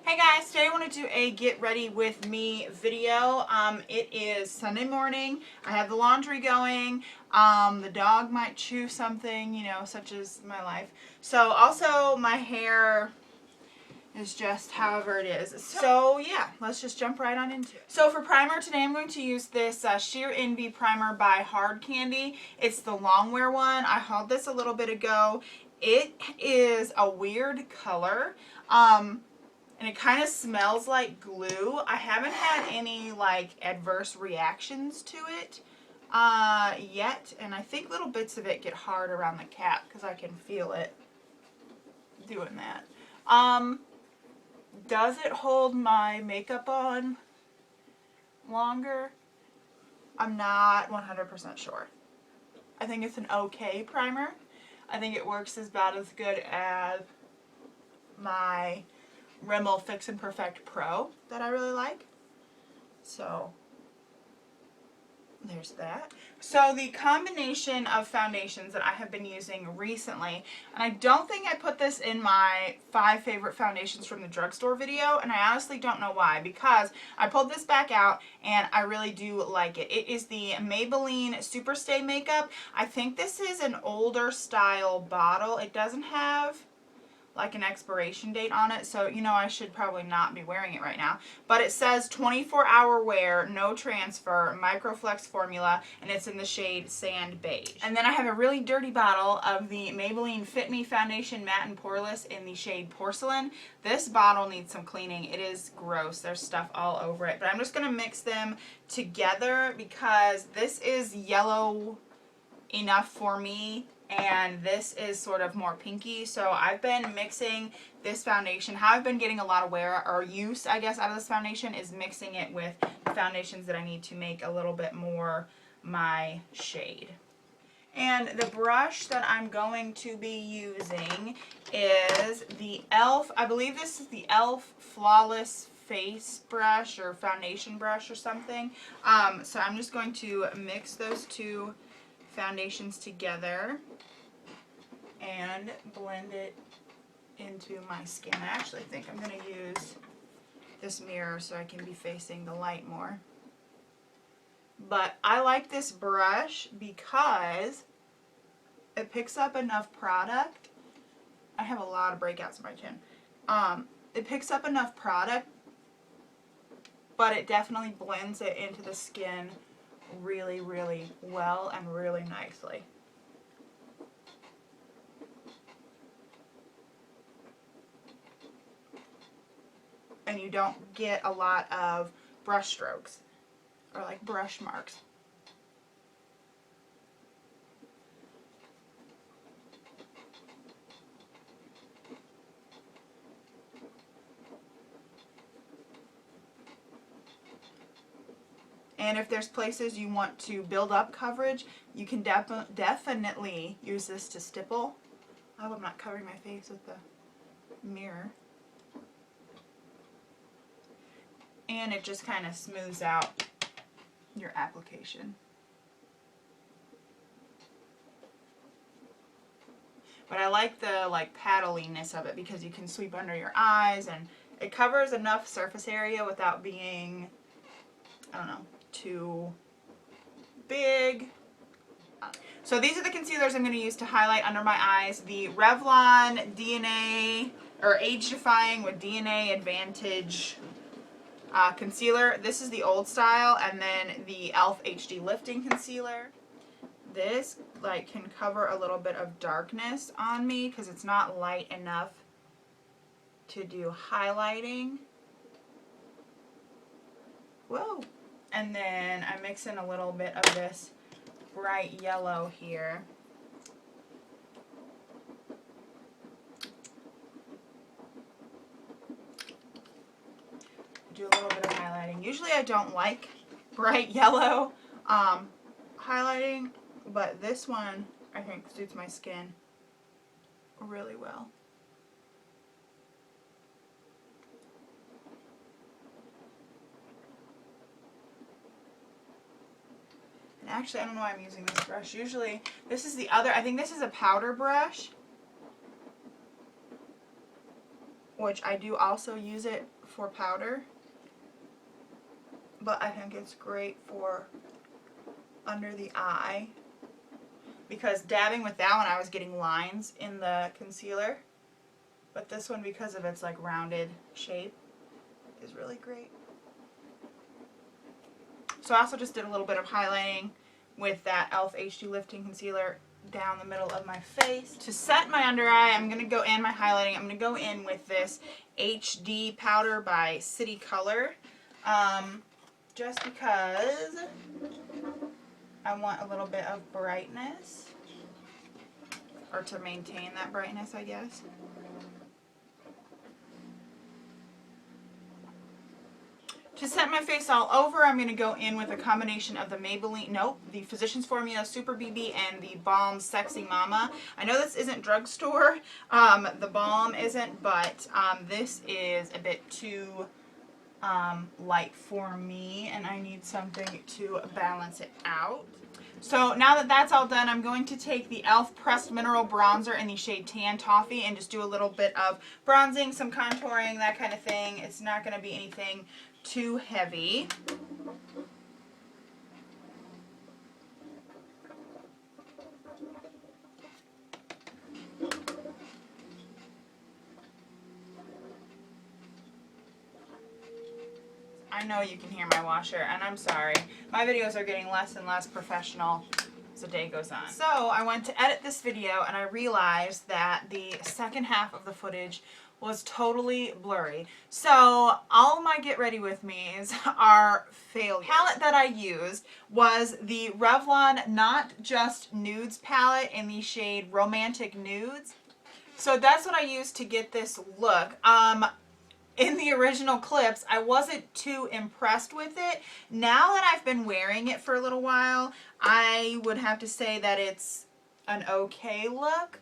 Hey guys, today I want to do a get ready with me video. It is Sunday morning. I have the laundry going. The dog might chew something, you know, such as my life. So also my hair is just however it is. So yeah, let's just jump right on into it. So for primer today I'm going to use this Sheer Envy primer by Hard Candy. It's the long wear one. I hauled this a little bit ago. It is a weird color. And it kind of smells like glue. I haven't had any like adverse reactions to it yet. And I think little bits of it get hard around the cap because I can feel it doing that. Does it hold my makeup on longer? I'm not 100% sure. I think it's an okay primer. I think it works about as good as my Rimmel Fix and Perfect Pro that I really like. So there's that. So the combination of foundations that I have been using recently, and I don't think I put this in my 5 favorite foundations from the drugstore video, and I honestly don't know why, because I pulled this back out and I really do like it. It is the Maybelline Superstay Makeup. I think this is an older style bottle. It doesn't have like an expiration date on it, so you know I should probably not be wearing it right now, but it says 24-hour wear, no transfer, microflex formula, and it's in the shade Sand Beige. And then I have a really dirty bottle of the Maybelline Fit Me Foundation Matte and Poreless in the shade Porcelain. This bottle needs some cleaning. It is gross. There's stuff all over it, but I'm just going to mix them together because this is yellow enough for me and this is sort of more pinky. So I've been mixing this foundation. How I've been getting a lot of wear or use, I guess, out of this foundation is mixing it with the foundations that I need to make a little bit more my shade. And the brush that I'm going to be using is the e.l.f. I believe this is the e.l.f. Flawless Face brush or foundation brush or something. So I'm just going to mix those two foundations together and blend it into my skin. I actually think I'm going to use this mirror so I can be facing the light more. But I like this brush because it picks up enough product. I have a lot of breakouts in my chin. It picks up enough product, but it definitely blends it into the skin really, really well and really nicely. And you don't get a lot of brush strokes or like brush marks. And if there's places you want to build up coverage, you can definitely use this to stipple. I hope I'm not covering my face with the mirror. And it just kind of smooths out your application. But I like the paddliness of it because you can sweep under your eyes and it covers enough surface area without being, I don't know, too big. So these are the concealers I'm going to use to highlight under my eyes. The Revlon DNA or Age Defying with DNA Advantage concealer. This is the old style, and then the e.l.f. HD Lifting Concealer. This can cover a little bit of darkness on me because it's not light enough to do highlighting. Whoa. And then I mix in a little bit of this bright yellow here. Do a little bit of highlighting. Usually I don't like bright yellow highlighting, but this one I think suits my skin really well. And actually, I don't know why I'm using this brush. Usually, this is the other, I think this is a powder brush. which I do also use it for powder. But I think it's great for under the eye, because dabbing with that one I was getting lines in the concealer. But this one, because of its like rounded shape, is really great. So I also just did a little bit of highlighting with that e.l.f. HD Lifting Concealer down the middle of my face. To set my under eye, I'm going to go in my highlighting. I'm going to go in with this HD powder by City Color. Just because I want a little bit of brightness, or to maintain that brightness, I guess. To set my face all over, I'm going to go in with a combination of the the Physicians Formula Super BB and the Balm Sexy Mama. I know this isn't drugstore, the balm isn't, but this is a bit too light for me, and I need something to balance it out. So now that that's all done, I'm going to take the e.l.f. Pressed Mineral Bronzer in the shade Tan Toffee and just do a little bit of bronzing, some contouring, that kind of thing. It's not going to be anything too heavy. I know you can hear my washer, and I'm sorry. My videos are getting less and less professional as the day goes on. So I went to edit this video and I realized that the second half of the footage was totally blurry. So all my get ready with me's are failures. The palette that I used was the Revlon Not Just Nudes palette in the shade Romantic Nudes. So that's what I used to get this look. In the original clips, I wasn't too impressed with it. Now that I've been wearing it for a little while, I would have to say that it's an okay look.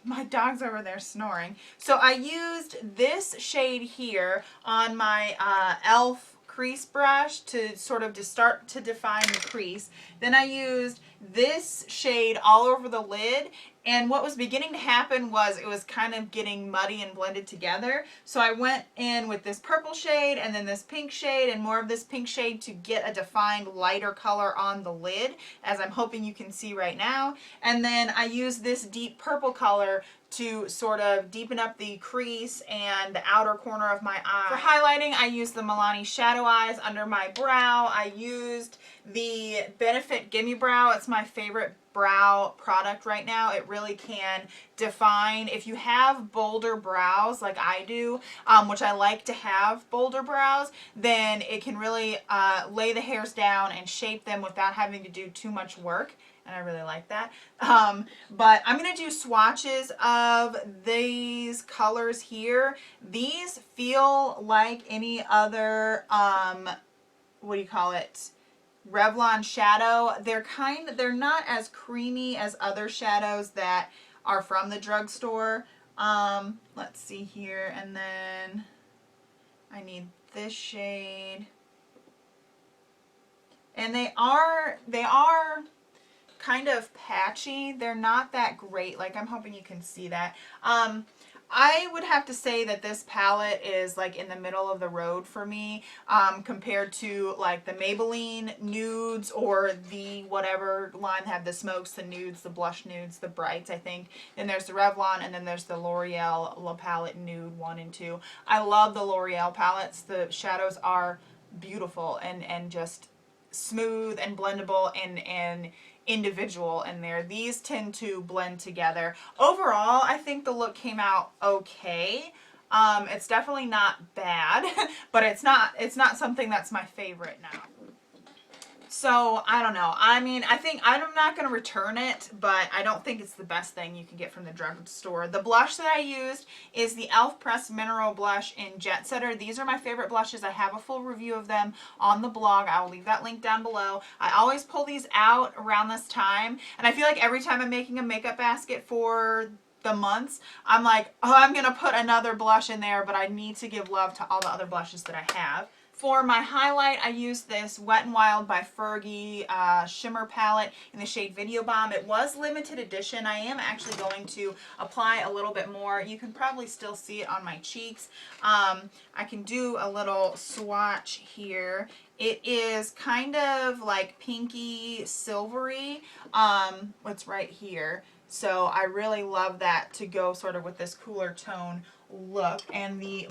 My dog's over there snoring. So I used this shade here on my e.l.f. crease brush to sort of start to define the crease. Then I used this shade all over the lid, and what was beginning to happen was it was kind of getting muddy and blended together. So I went in with this purple shade and then this pink shade and more of this pink shade to get a defined lighter color on the lid, as I'm hoping you can see right now. And then I used this deep purple color to sort of deepen up the crease and the outer corner of my eye. For highlighting, I used the Milani Shadow Eyes under my brow. I used the Benefit Gimme Brow. It's my favorite brow product right now. It really can define, if you have bolder brows like I do, which I like to have bolder brows, then it can really lay the hairs down and shape them without having to do too much work. And I really like that. But I'm going to do swatches of these colors here. These feel like any other, what do you call it? Revlon shadow. They're not as creamy as other shadows that are from the drugstore. Let's see here. And then I need this shade. And they are kind of patchy. They're not that great. Like, I'm hoping you can see that. I would have to say that this palette is like in the middle of the road for me, compared to like the Maybelline nudes or the whatever line have the smokes, the nudes, the blush nudes, the brights, I think. Then there's the Revlon, and then there's the L'Oreal La Palette Nude 1 and 2. I love the L'Oreal palettes. The shadows are beautiful and just smooth and blendable and individual in there. These tend to blend together. Overall, I think the look came out okay. It's definitely not bad, but it's not something that's my favorite now. So, I don't know. I mean, I think I'm not going to return it, but I don't think it's the best thing you can get from the drugstore. The blush that I used is the e.l.f. Pressed Mineral Blush in Jet Setter. These are my favorite blushes. I have a full review of them on the blog. I will leave that link down below. I always pull these out around this time, and I feel like every time I'm making a makeup basket for the months, I'm like, oh, I'm going to put another blush in there, but I need to give love to all the other blushes that I have. For my highlight, I used this Wet n Wild by Fergie shimmer palette in the shade Video Bomb. It was limited edition. I am actually going to apply a little bit more. You can probably still see it on my cheeks. I can do a little swatch here. It is kind of like pinky silvery. It's right here. So I really love that to go sort of with this cooler tone look. And the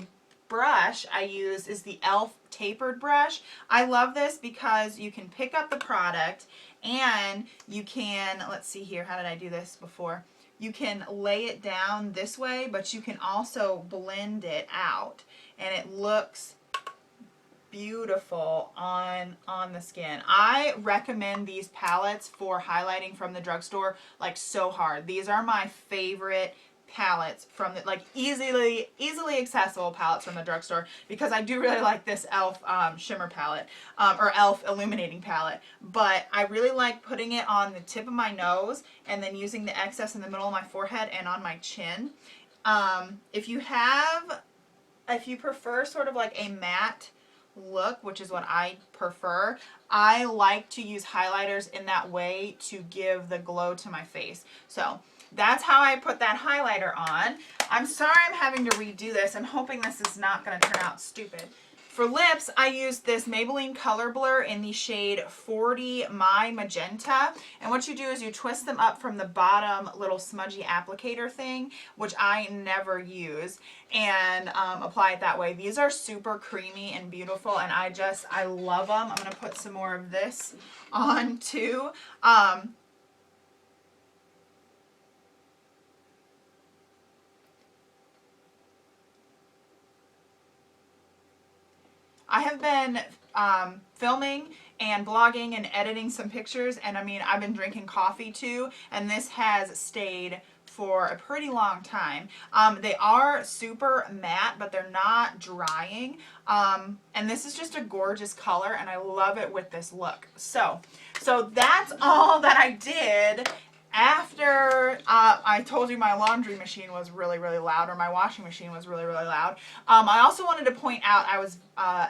brush I use is the e.l.f. tapered brush. I love this because you can pick up the product and you can, let's see here, how did I do this before? You can lay it down this way, but you can also blend it out and it looks beautiful on the skin. I recommend these palettes for highlighting from the drugstore like so hard. These are my favorite palettes from the, like, easily accessible palettes from the drugstore, because I do really like this e.l.f. Shimmer palette or e.l.f. illuminating palette, but I really like putting it on the tip of my nose and then using the excess in the middle of my forehead and on my chin. If you prefer sort of like a matte look, which is what I prefer, I like to use highlighters in that way to give the glow to my face. So that's how I put that highlighter on. I'm sorry I'm having to redo this. I'm hoping this is not going to turn out stupid. For lips, I used this Maybelline Color Blur in the shade 40 My Magenta. And what you do is you twist them up from the bottom little smudgy applicator thing, which I never use, and apply it that way. These are super creamy and beautiful, and I love them. I'm going to put some more of this on too. I have been filming and blogging and editing some pictures, and I mean, I've been drinking coffee too, and this has stayed for a pretty long time. They are super matte, but they're not drying, and this is just a gorgeous color, and I love it with this look. So that's all that I did after I told you my laundry machine was really, really loud, or my washing machine was really, really loud. I also wanted to point out, I was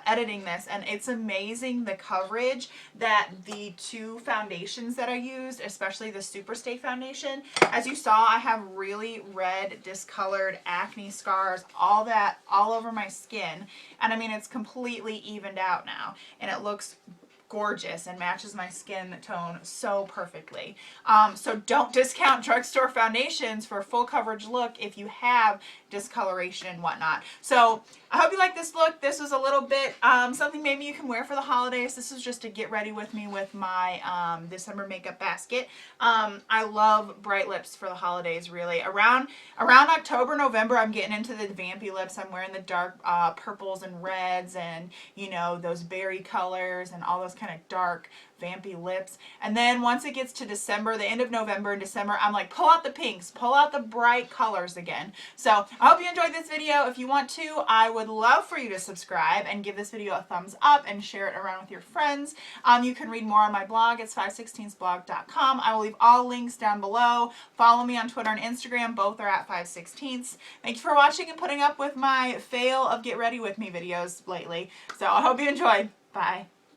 editing this, and it's amazing the coverage that the two foundations that I used, especially the Superstay foundation. As you saw, I have really red, discolored acne scars, all that, all over my skin. And I mean, it's completely evened out now, and it looks gorgeous and matches my skin tone so perfectly. So don't discount drugstore foundations for a full coverage look if you have discoloration and whatnot. So I hope you like this look. This was a little bit something maybe you can wear for the holidays. This is just to get ready with me with my December makeup basket. I love bright lips for the holidays, really. Around October, November, I'm getting into the vampy lips. I'm wearing the dark purples and reds, and you know, those berry colors and all those kind of dark vampy lips. And then once it gets to December, the end of November and December, I'm like, pull out the pinks, pull out the bright colors again. So I hope you enjoyed this video. If you want to, I would love for you to subscribe and give this video a thumbs up and share it around with your friends. You can read more on my blog. It's 516thblog.com. I will leave all links down below. Follow me on Twitter and Instagram. Both are at 516ths. Thank you for watching and putting up with my fail of Get Ready With Me videos lately. So I hope you enjoyed. Bye.